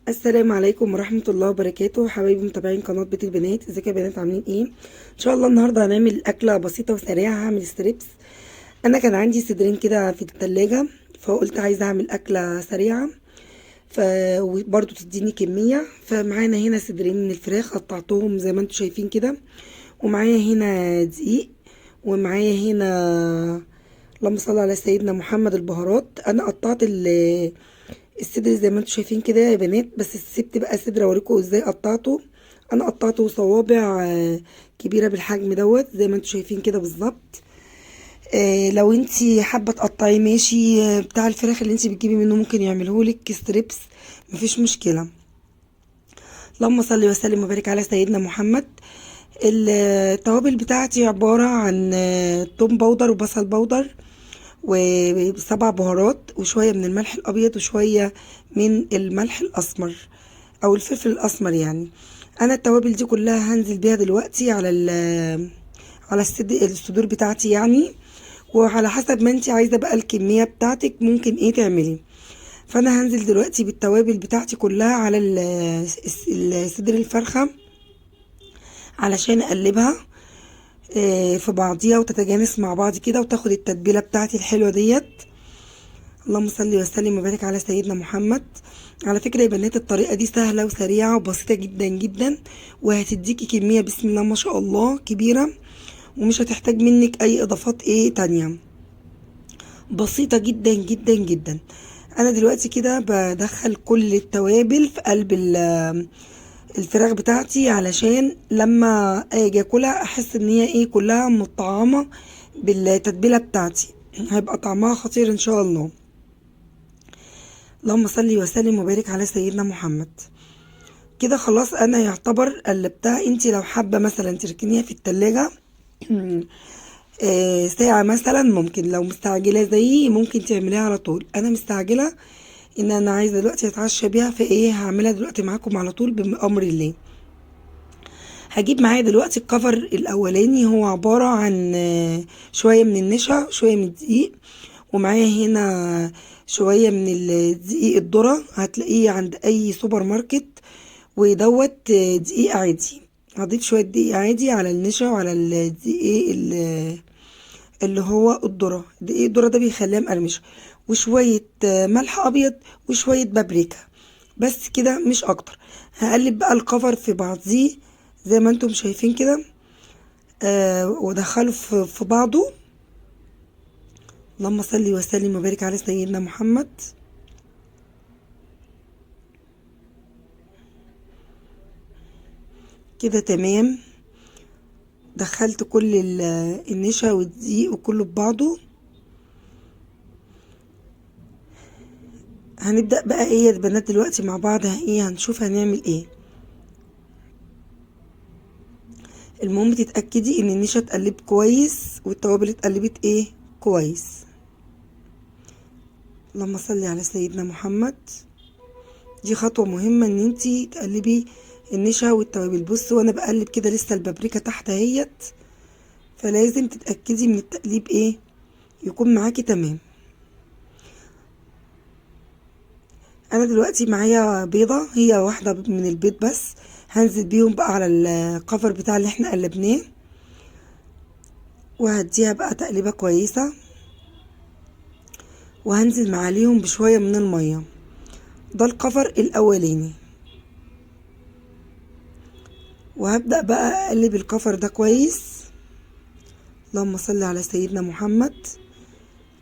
السلام عليكم ورحمة الله وبركاته، حبايبي متابعين قناة بيت البنات. ازيكم يا بنات؟ عاملين ايه؟ ان شاء الله النهارده هنعمل اكلة بسيطة وسريعة. هعمل ستريبس. انا كان عندي صدرين كده في التلاجة، فقلت عايزة اعمل اكلة سريعة وبرضو تديني كمية. فمعانا هنا صدرين من الفراخ قطعتهم زي ما انتم شايفين كده، ومعايا هنا دقيق، ومعايا هنا اللهم صل على سيدنا محمد البهارات. انا قطعت الصدر زي ما انتم شايفين كده يا بنات، بس سبت بقى صدر اوريكم ازاي قطعته. انا قطعته صوابع كبيره بالحجم دوت زي ما انتم شايفين كده بالظبط. لو انتي حابه تقطعيه ماشي، بتاع الفراخ اللي انتي بتجيبي منه ممكن يعملهولك ستريبس، مفيش مشكله. اللهم صل وسلم وبارك على سيدنا محمد. التوابل بتاعتي عباره عن توم باودر وبصل باودر وسبع بهارات وشوية من الملح الأبيض وشوية من الملح الأسمر أو الفلفل الأسمر يعني. أنا التوابل دي كلها هنزل بيها دلوقتي على الصدور بتاعتي يعني، وعلى حسب ما انتي عايزة بقى الكمية بتاعتك ممكن ايه تعملي. فأنا هنزل دلوقتي بالتوابل بتاعتي كلها على صدر الفرخة علشان أقلبها في بعضيها وتتجانس مع بعض كده وتاخد التتبيلة بتاعتي الحلوة ديت. اللهم صل وسلم وبارك على سيدنا محمد. على فكرة يا بنات الطريقة دي سهلة وسريعة وبسيطة جدا جدا، وهتديكي كمية بسم الله ما شاء الله كبيرة، ومش هتحتاج منك اي اضافات ايه تانية. بسيطة جدا جدا جدا. انا دلوقتي كده بدخل كل التوابل في قلب الفراخ بتاعتي علشان لما اجي اكلها احس ان هي ايه كلها مطعمة بالتتبيلة بتاعتي، هيبقى طعمها خطير ان شاء الله. اللهم صل وسلم وبارك على سيدنا محمد. كده خلاص انا يعتبر قلبتها. انتي لو حابه مثلا تركنيها في التلاجة ساعه مثلا، ممكن لو مستعجله زيي ممكن تعمليها على طول. انا مستعجله ان انا عايزه دلوقتي اتعشى بيها، في ايه هعملها دلوقتي معاكم على طول بامر الله. هجيب معايا دلوقتي الكفر الاولاني، هو عباره عن شويه من النشا شويه من الدقيق، ومعايا هنا شويه من الدقيق الذره هتلاقيه عند اي سوبر ماركت، ودوت دقيق عادي. هضيف شويه دقيق عادي على النشا وعلى الدقيق اللي هو الذره. دقيق الذره ده بيخليها مقرمشه، وشويه ملح ابيض وشويه بابريكا، بس كده مش اكتر. هقلب بقى الكفر في بعضيه زي ما انتم شايفين كده، وادخله في بعضه. اللهم صل وسلم وبارك على سيدنا محمد. كده تمام. دخلت كل النشا والدقيق وكله ببعضه. هنبدأ بقى ايه يا بنات دلوقتي مع بعض، ايه هنشوف هنعمل ايه. المهم تتأكدي ان النشا اتقلب كويس والتوابل اتقلبت ايه كويس. اللهم صل على سيدنا محمد. دي خطوة مهمة ان انتي تقلبي النشا والتوابل. بص وانا بقلب كده لسه البابريكا تحت اهيت، فلازم تتأكدي من التقليب ايه يكون معاكي تمام. انا دلوقتي معايا بيضة، هي واحدة من البيض بس، هنزل بيهم بقى على الكفر بتاع اللي احنا قلبناه، وهديها بقى تقليبة كويسة، وهنزل معاليهم بشوية من المية. ده الكفر الاولاني، وهبدأ بقى اقلب الكفر ده كويس. اللهم صل على سيدنا محمد.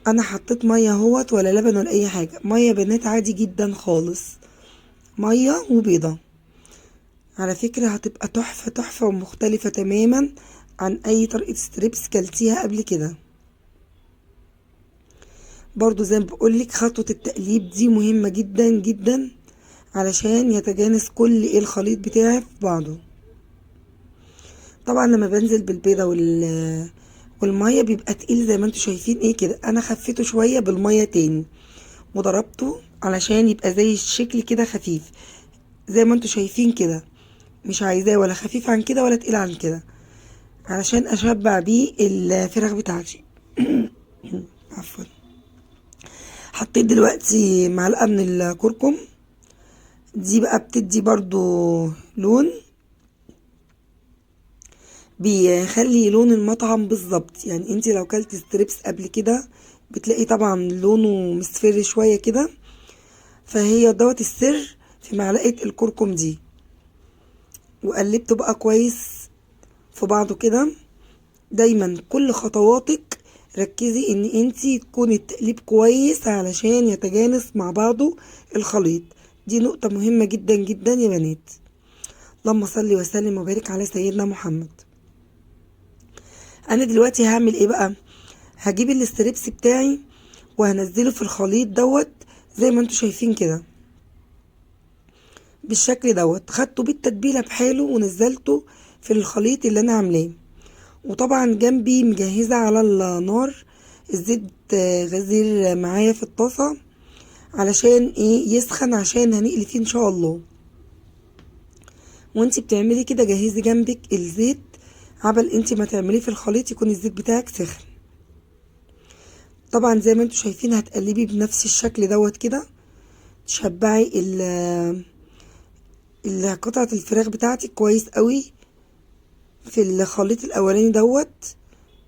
انا حطيت ميه اهوت، ولا لبن ولا اي حاجه، ميه بنات عادي جدا خالص، ميه وبيضه. على فكره هتبقى تحفه تحفه ومختلفه تماما عن اي طريقه ستريبس كلتيها قبل كده. برضو زي ما بقولك خطوه التقليب دي مهمه جدا جدا علشان يتجانس كل الخليط بتاعي في بعضه. طبعا لما بنزل بالبيضه والميه بيبقى تقيل زي ما انتوا شايفين ايه كده. انا خفيته شويه بالميه تاني وضربته علشان يبقى زي الشكل كده خفيف زي ما انتوا شايفين كده. مش عايزاه ولا خفيف عن كده ولا تقيل عن كده، علشان اشبع بيه الفراخ بتاعتي. عفوا. حطيت دلوقتي معلقه من الكركم دي بقى بتدي برضو لون، بيخلي لون المطعم بالظبط. يعني انت لو كلت ستريبس قبل كده بتلاقي طبعا لونه مصفر شوية كده، فهي دوت السر في معلقة الكركم دي. وقلبته بقى كويس في بعضه كده. دايما كل خطواتك ركزي ان انتي تكون التقليب كويس علشان يتجانس مع بعضه الخليط. دي نقطة مهمة جدا جدا يا بنات. اللهم صل وسلم وبارك على سيدنا محمد. انا دلوقتي هعمل ايه بقى؟ هجيب الاستريبس بتاعي وهنزله في الخليط دوت زي ما انتوا شايفين كده بالشكل دوت. خدته بالتتبيله بحاله ونزلته في الخليط اللي انا عاملاه. وطبعا جنبي مجهزه على النار الزيت غزير معايا في الطاسه علشان ايه؟ يسخن، عشان هنقلي فيه ان شاء الله. وانتي بتعملي كده جهزي جنبك الزيت عبل انتي ما تعمليه في الخليط يكون الزيت بتاعك سخن. طبعا زي ما انتوا شايفين هتقلبي بنفس الشكل دوت كده، تشبعي قطعة الفراخ بتاعتك كويس قوي في الخليط الاولاني دوت،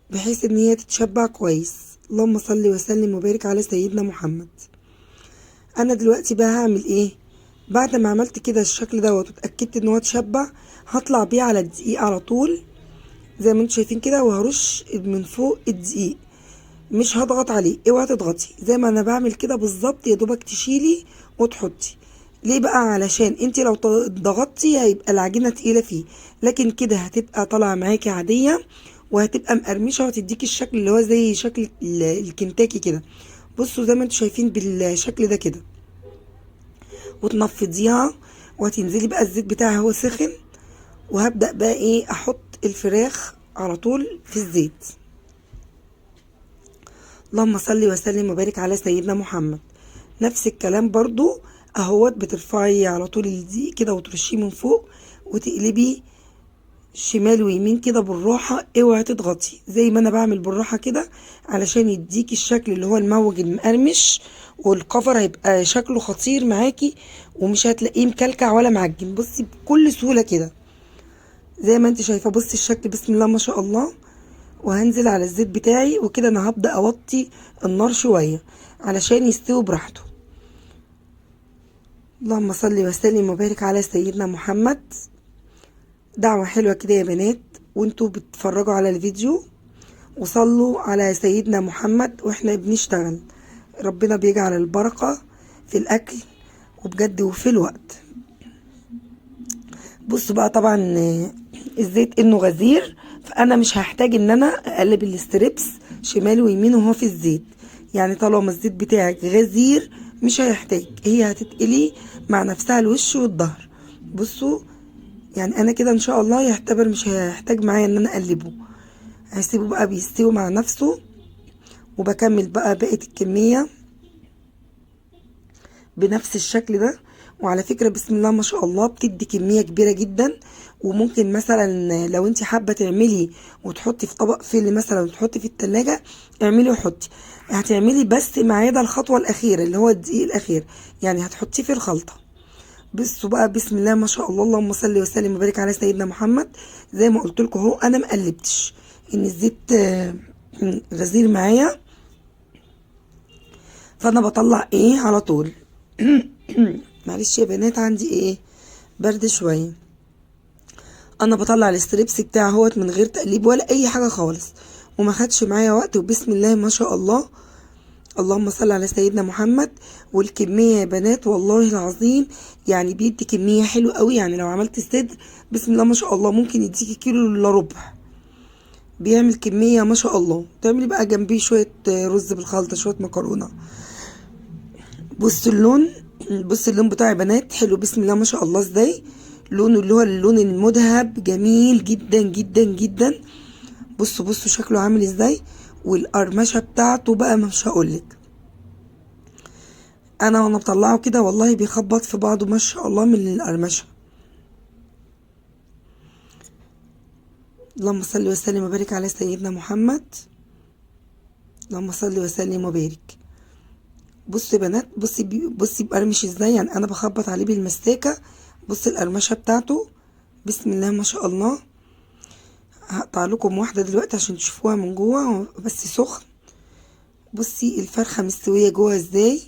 بحيث ان هي تتشبع كويس. اللهم صل وسلم وبارك على سيدنا محمد. انا دلوقتي بقى هعمل ايه؟ بعد ما عملت كده الشكل دوت واتاكدت ان هو اتشبع، هطلع بيه على الدقيق على طول زي ما انتوا شايفين كده، وهرش من فوق الدقيق، مش هضغط عليه. اوعى تضغطي، زي ما انا بعمل كده بالظبط، يا دوبك تشيلي وتحطي. ليه بقى؟ علشان انت لو ضغطتي هيبقى العجينه تقيله فيه، لكن كده هتبقى طالعه معاكي عاديه وهتبقى مقرمشه وهتديكي الشكل اللي هو زي شكل الكنتاكي كده. بصوا زي ما انتوا شايفين بالشكل ده كده، وتنفضيها وهتنزلي بقى الزيت بتاعها هو سخن. وهبدأ بقى ايه؟ احط الفراخ على طول في الزيت. اللهم صل وسلم وبارك على سيدنا محمد. نفس الكلام برضو اهوت، بترفعي على طول الدقيق كده وترشيه من فوق وتقلبي شمال ويمين كده بالراحة. اوعي تضغطي، زي ما انا بعمل بالراحة كده علشان يديكي الشكل اللي هو الموج المقرمش، والكفر هيبقى شكله خطير معاكي ومش هتلاقيه مكلكع ولا معجن. بصي بكل سهولة كده زي ما انت شايفة. بصي الشكل بسم الله ما شاء الله. وهنزل على الزيت بتاعي وكده انا هبدأ اوطي النار شوية علشان يستوي براحته. اللهم صل وسلم وبارك على سيدنا محمد. دعوة حلوة كده يا بنات وانتوا بتتفرجوا على الفيديو، وصلوا على سيدنا محمد واحنا بنشتغل. ربنا بيجعل البركة في الاكل وبجد وفي الوقت. بصوا بقى طبعا الزيت انه غزير، فانا مش هحتاج ان انا اقلب الاستريبس شمال ويمين وهو في الزيت. يعني طالما الزيت بتاعك غزير مش هيحتاج، هي هتتقلي مع نفسها الوش والظهر. بصوا يعني انا كده ان شاء الله يعتبر مش هيحتاج معايا ان انا اقلبه، هسيبه بقى بيستوي مع نفسه. وبكمل بقى بقية الكمية بنفس الشكل ده. وعلى فكرة بسم الله ما شاء الله بتدي كمية كبيرة جدا. وممكن مثلا لو انت حابة تعملي وتحطي في طبق فيل مثلا وتحطي في التلاجة، اعملي وحطي. هتعملي بس ما عدا الخطوة الأخيرة اللي هو الدقيق الأخير، يعني هتحطيه في الخلطة. بصوا بقى بسم الله ما شاء الله. اللهم صل وسلم وبارك على سيدنا محمد. زي ما قلت لكم اهو انا مقلبتش ان الزيت غزير معايا، فانا بطلع ايه على طول. معلش يا بنات عندي ايه؟ برد شويه. انا بطلع الاستريبس بتاعي اهوت من غير تقليب ولا اي حاجه خالص، وما خدش معايا وقت. وبسم الله ما شاء الله. اللهم صل على سيدنا محمد. والكميه يا بنات والله العظيم يعني بيدي كميه حلوه قوي. يعني لو عملت صدر بسم الله ما شاء الله ممكن يديكي كيلو الا ربع. بيعمل كميه ما شاء الله. تعملي بقى جنبيه شويه رز بالخلطه، شويه مكرونه. بصوا اللون، بص اللون بتاع يا بنات حلو بسم الله ما شاء الله ازاي. لونه اللي هو اللون المذهب جميل جدا جدا جدا. بصوا بصوا شكله عامل ازاي. والقرمشه بتاعته بقى مش هقولك. انا وانا بطلعه كده والله بيخبط في بعضه ما شاء الله من القرمشه. اللهم صل وسلم وبارك على سيدنا محمد. اللهم صل وسلم وبارك. بصوا يا بنات، بصي بقرمش ازاي، يعني انا بخبط عليه بالمستاكه. بصي القرمشه بتاعته، بسم الله ما شاء الله. هقطع لكم واحده دلوقتي عشان تشوفوها من جوه بس سخن. بصي الفرخه مستويه جوه ازاي،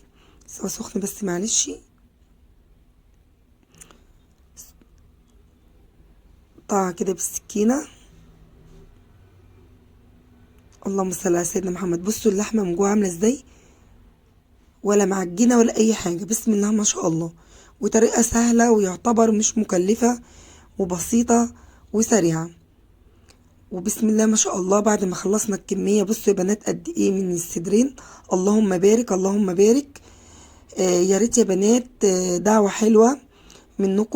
بس هو سخن بس معلش. قطعها كده بالسكينه. اللهم صل على سيدنا محمد. بصوا اللحمه من جوه عامله ازاي، ولا معجنه ولا اي حاجه، بسم الله ما شاء الله. وطريقه سهله ويعتبر مش مكلفه وبسيطه وسريعه. وبسم الله ما شاء الله. بعد ما خلصنا الكميه، بصوا يا بنات قد ايه من الصدرين. اللهم بارك اللهم بارك. يا ريت يا بنات دعوه حلوه منكم.